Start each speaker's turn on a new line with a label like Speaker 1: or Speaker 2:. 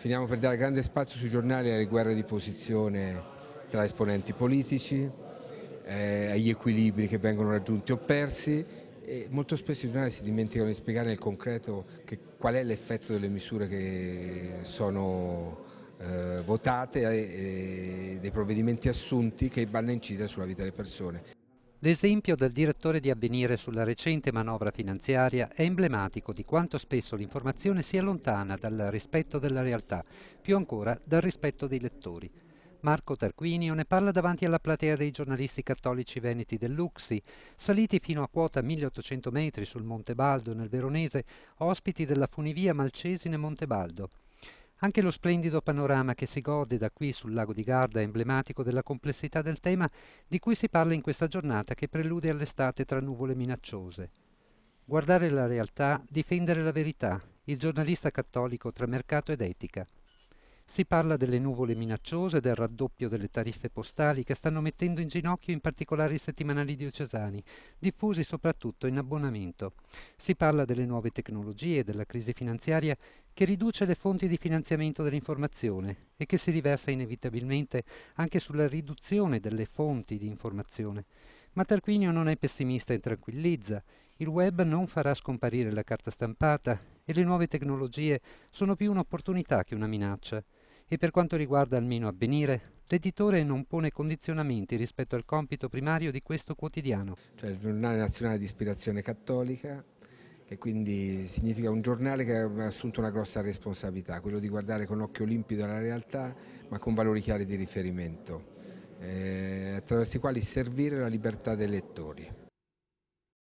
Speaker 1: Finiamo per dare grande spazio sui giornali alle guerre di posizione tra esponenti politici, agli equilibri che vengono raggiunti o persi, e molto spesso i giornali si dimenticano di spiegare nel concreto qual è l'effetto delle misure che sono votate e dei provvedimenti assunti che vanno a incidere sulla vita delle persone.
Speaker 2: L'esempio del direttore di Avvenire sulla recente manovra finanziaria è emblematico di quanto spesso l'informazione sia lontana dal rispetto della realtà, più ancora dal rispetto dei lettori. Marco Tarquinio ne parla davanti alla platea dei giornalisti cattolici veneti dell'Uxi, saliti fino a quota 1800 metri sul Monte Baldo nel Veronese, ospiti della funivia Malcesine Montebaldo. Anche lo splendido panorama che si gode da qui sul lago di Garda è emblematico della complessità del tema di cui si parla in questa giornata che prelude all'estate tra nuvole minacciose. Guardare la realtà, difendere la verità, il giornalista cattolico tra mercato ed etica. Si parla delle nuvole minacciose, del raddoppio delle tariffe postali che stanno mettendo in ginocchio in particolare i settimanali diocesani, diffusi soprattutto in abbonamento. Si parla delle nuove tecnologie, della crisi finanziaria che riduce le fonti di finanziamento dell'informazione e che si riversa inevitabilmente anche sulla riduzione delle fonti di informazione. Ma Tarquinio non è pessimista e tranquillizza. Il web non farà scomparire la carta stampata e le nuove tecnologie sono più un'opportunità che una minaccia. E per quanto riguarda almeno Avvenire, l'editore non pone condizionamenti rispetto al compito primario di questo quotidiano.
Speaker 1: Cioè il giornale nazionale di ispirazione cattolica, che quindi significa un giornale che ha assunto una grossa responsabilità, quello di guardare con occhio limpido la realtà, ma con valori chiari di riferimento, attraverso i quali servire la libertà dei lettori.